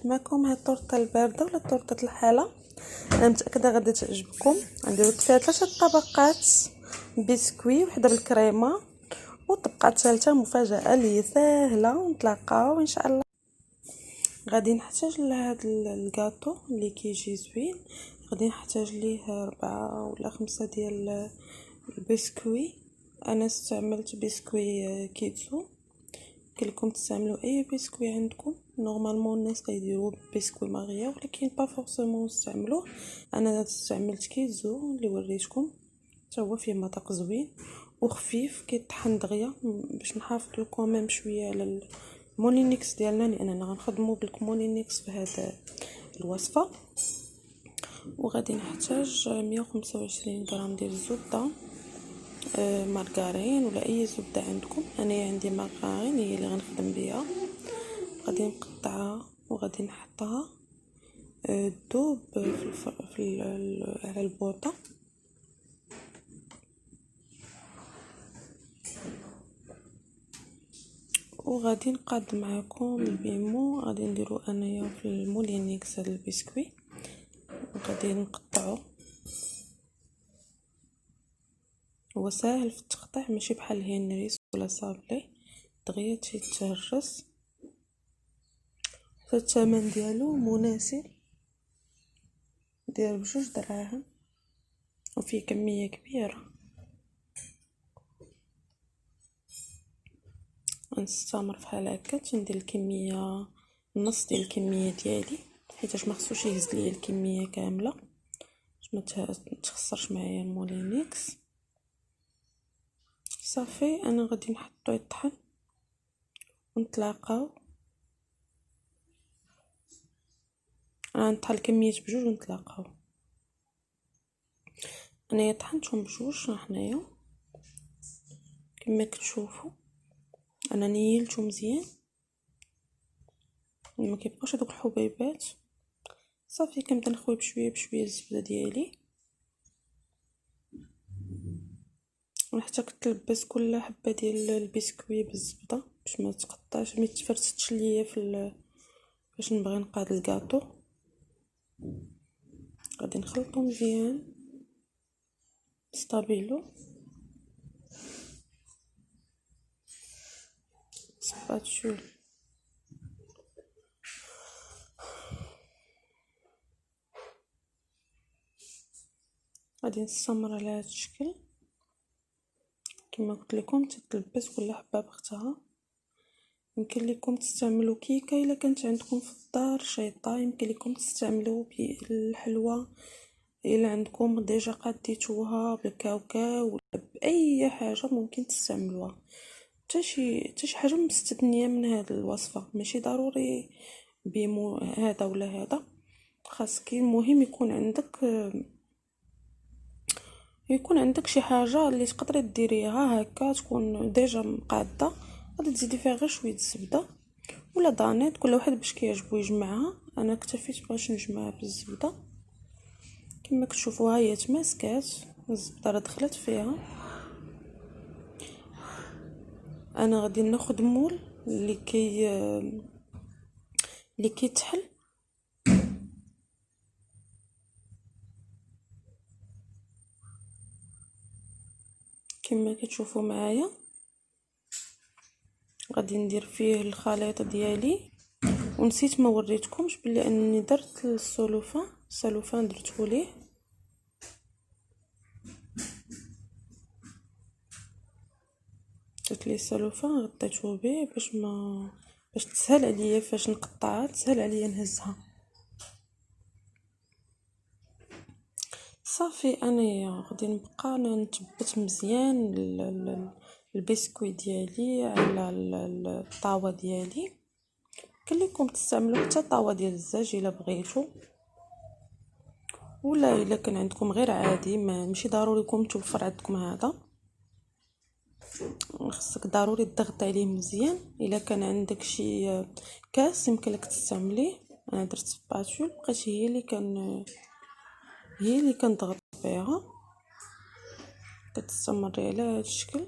درت معكم هاد الطورطه البارده ولا طورطه الحاله. انا متاكده غادي تعجبكم. درت فيها 3 طبقات بسكوي، وحده بالكريمه، والطبقه الثالثه مفاجاه اللي ساهله. ونتلاقاو ان شاء الله. غادي نحتاج لهاد الكاطو اللي كيجي زوين، غادي نحتاج ليه 4 ولا 5 ديال البسكوي. انا استعملت بسكوي كيتسو، كلكم تستعملوا اي بسكوي عندكم. نورمالمون الناس كيديروا بسكوي ماريا، ولكن با فورسيمون نستعملوه. انا استعملت كيتزو اللي وريتكم، حتى هو فيه مذاق زوين وخفيف، كيطحن دغيا باش نحافظوا كوميم شويه على المولينيكس ديالنا، لاننا غنخدموا بالمولينيكس في هذا الوصفه. وغادي نحتاج 125 غرام ديال الزبده، مارغرين ولا اي زبده عندكم. انا عندي مارغرين هي اللي غنخدم بها. غادي نقطعها وغادي نحطها دوب على البوطه. وغادي نقاد معكم البيمو. غادي نديرو انايا في المولينيكس هذا البسكوي، وغادي نقطعو. هو ساهل في التقطيع، ماشي بحال الهنريس ولا صابلي دغيا تيتهرس. الثمن ديالو مناسب، داير ب2 دراهم وفيه كميه كبيره. غنستمر فحال هكا تندير الكميه، نص ديال الكميه ديالي، حيتاش ما خصوش يهز ليا الكميه كامله باش ما تخسرش معايا المولينيكس. صافي انا غادي نحطو يطحن ونتلاقاو. انا نطحن الكميه ب2 ونتلاقاو. انا طحنتهم ب2 حنايا كما كتشوفوا. انا نيلتو مزيان ما كيبقاوش هذوك الحبيبات. صافي كنبدا نخوي بشويه بشويه الزبده ديالي وحتى كتلبس كل حبه ديال البسكوي بالزبده باش ما تقطعش، ما تفرستش ليا باش نبغي نقاد الكاطو. غادي نخلطو مزيان ستابيلو سباتشول. غادي نستمر على هذا الشكل كما قلت لكم، تتلبس كل حبه بختها. يمكن لكم تستعملوا كيكه الا كانت عندكم في الدار، شيطه. يمكن لكم تستعملوا بالحلوى الا عندكم ديجا قاديتوها بالكاوكاو ولا باي حاجه ممكن تستعملوها. حتى شي حاجه مستثنيه من هذه الوصفه، ماشي ضروري بيمو هذا ولا هذا. خاصك المهم يكون عندك شي حاجه اللي تقدري ديريها هكا تكون ديجا مقاده. غادي تزيدي فيها غير شويه الزبده ولا دانيت، كل واحد باش كيعجبو يجمعها. انا اكتفيت باش نجمعها بالزبده كما كتشوفوا. ها هي تماسكات، الزبده راه دخلت فيها. انا غادي ناخذ مول اللي كيتحل. كما كتشوفوا معايا غادي ندير فيه الخليط ديالي. ونسيت ما وريتكمش بلي انني درت السلوفان درته ليه. درت ليه السلوفان غطيته به باش تسهل عليا فاش نقطعها، تسهل عليا نهزها. صافي انا غادي نبقى نثبت مزيان البسكوي ديالي على الطاوه ديالي. كان لكم تستعملوا حتى طاوه ديال الزاج الا بغيتو، ولا الا كان عندكم غير عادي، ماشي ضروري يكون متوفر عندكم هذا. خصك ضروري تضغط عليه مزيان. الا كان عندك شي كاس يمكن لك تستعمليه. انا درت سباتول بقيت هي اللي كنضغط بها. كتستمري على هذا الشكل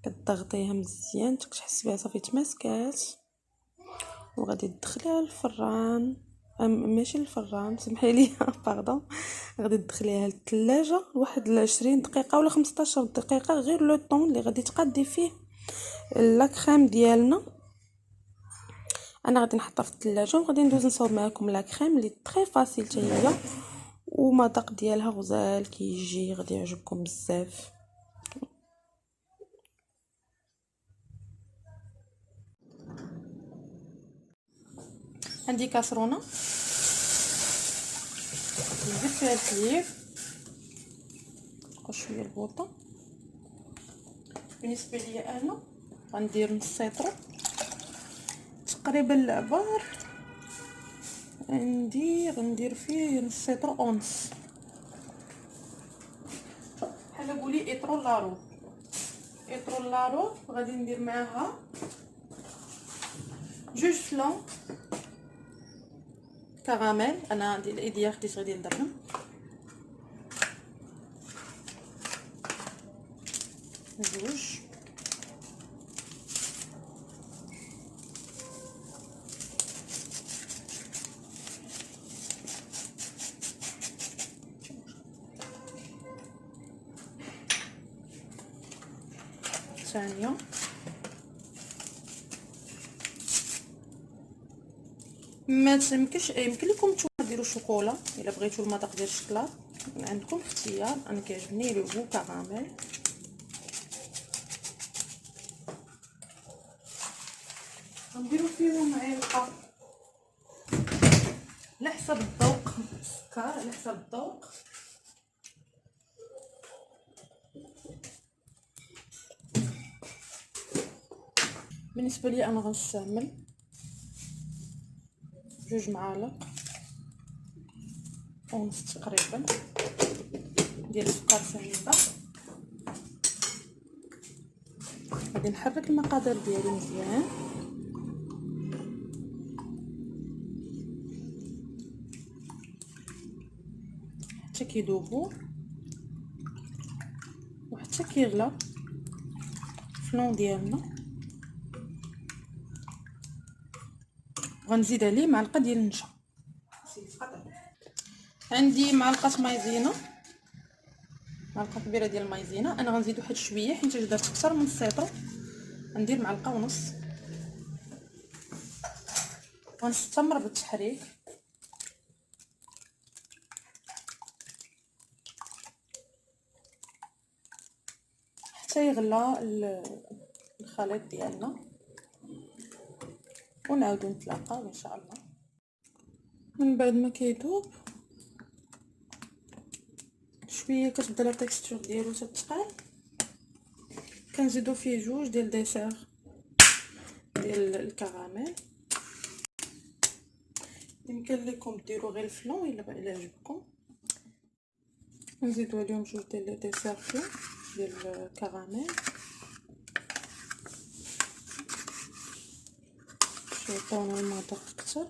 كتضغطيها مزيان حتى كتحسي بها صافي تماسكات. وغادي تدخليها للفران، ماشي للفران، سمحي لي باردون. غادي تدخليها للثلاجه لواحد 20 دقيقه ولا 15 دقيقه، غير لو طون اللي غادي تقادي فيه لا كريم ديالنا. انا غادي نحطها في الثلاجه وغادي ندوز نصاوب معكم لا كريم اللي تري فاسيل حتى هي، ومذاق ديالها غزال كيجي، غادي يعجبكم بزاف. عندي كاسرونه نزيد فيها الحليب وشويه البوطه. بالنسبه لي انا غندير نص سيطرو تقريبا العبار، غندير فيه نص سيطرو اونص، بحال قولي ايطرو لارو. ايطرو لارو غادي ندير معاها جوج فلون كراميل. انا عندي الايديا خديت غادي نديرهم جوج. ثانيه ما تمكنش، يمكن لكم نتوما ديروا شوكولا الا بغيتوا المذاق ديال الشكلاط، عندكم اختيار. انا كيعجبني لو بو كراميل. غنديروا فيهم معلقه على حسب الذوق، السكر على حسب الذوق. بالنسبه لي انا غنستعمل جوج معالق ونص تقريبا ديال السكر سنيده. غادي نحرك المقادير ديالي مزيان، حتى كيذوبوا وحتى كيغلى الفلون ديالنا. غنزيد عليه معلقه ديال النشا. عندي معلقه مايزينا، معلقه كبيره ديال المايزينا. انا غنزيد واحد شويه حيت درت اكثر من السيطرو، غندير معلقه ونص. غنستمر بالتحريك حتى يغلى الخليط ديالنا، ونعاودو نتلاقاو ان شاء الله. من بعد ما كيذوب شويه كتبدا لا تيكستور ديالو تتقال، كنزيدو فيه جوج ديال ديسير ديال الكراميل. يمكن لكم ديروا غير الفلون الا عجبكم. نزيدو عليهم جوج ديال لي ديسير فلون ديال الكراميل، باش يعطيونا المذاق اكثر.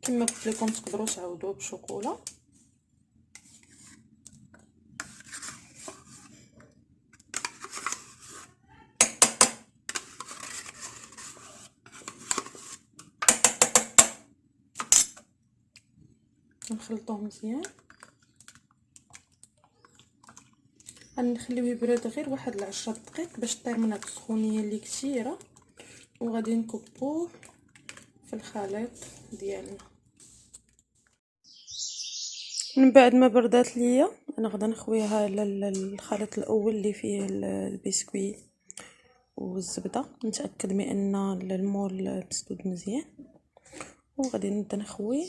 كما قلت لكم تقدروا تعوضوه بشوكولا. نخلطوه مزيان، غنخليوه يبرد غير واحد 10 دقائق باش طير من هاد السخونيه اللي كثيره، وغادي نكبوه في الخليط ديالنا. من بعد ما بردات ليا انا غادا نخويها للخليط الاول اللي فيه البسكويت والزبده، نتاكد من ان المول مسدود مزيان، وغادي نبدا نخوي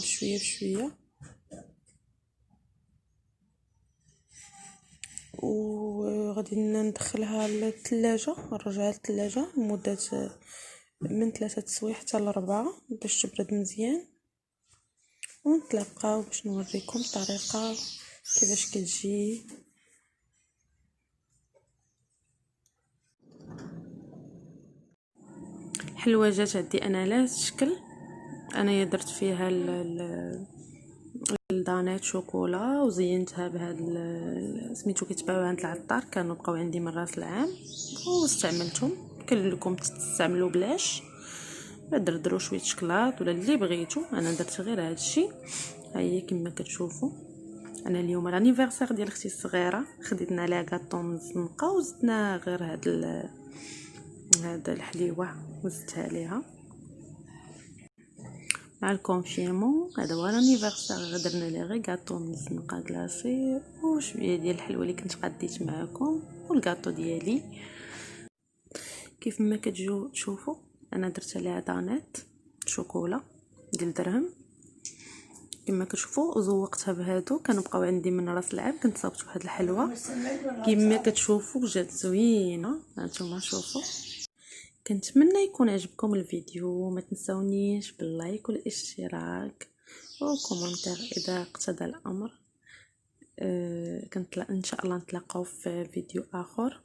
بشويه بشويه. وغادي ندخلها للثلاجه، نرجعها للثلاجه لمده من 3 سوايع حتى ل4 باش تبرد مزيان، ونتلاقاو باش نوريكم الطريقه كيفاش كتجي. الحلوه جات عندي انا لا شكل، انايا درت فيها الدانات شوكولا وزينتها بهاد سميتو كيتباعوا عند العطار، كانوا بقاو عندي من راس العام واستعملتهم. يمكن لكم تستعملوا بلاش، دردروا شويه شكلاط ولا اللي بغيتو. انا درت غير هادشي. ها هي كما كتشوفوا. انا اليوم الانيفرسير ديال اختي الصغيره، خديتنا عليها كاطون مزنقه وزدنا غير هاد الحليوه وزدتها عليها مع الكونفيرمون. هذا هو الانيفرسير، درنا ليه غير كاطو مزنقه كلاصي وشويه ديال الحلوه اللي كنت قديت معكم والكاطو ديالي. كيف ما كتجيو تشوفوا انا درت عليها دانات شوكولا ديال درهم كما كتشوفوا، وزوقتها بهادو كانوا بقاو عندي من راس العام. كنت صاوبت واحد الحلوه كما كتشوفوا جات زوينه. هانتوما شوفوا. كنتمنى يكون عجبكم الفيديو، ما تنسونيش باللايك والاشتراك وكومنتير اذا اقتضى الامر. ان شاء الله نتلاقاو في فيديو اخر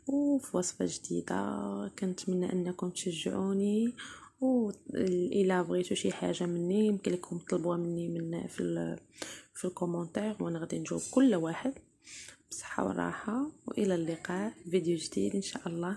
وفي وصفه جديده. كنتمنى انكم تشجعوني، الا بغيتوا شي حاجه مني يمكن لكم تطلبوها مني في الكومنتير، وانا غادي نجاوب كل واحد بصحه وراحه. والى اللقاء فيديو جديد ان شاء الله.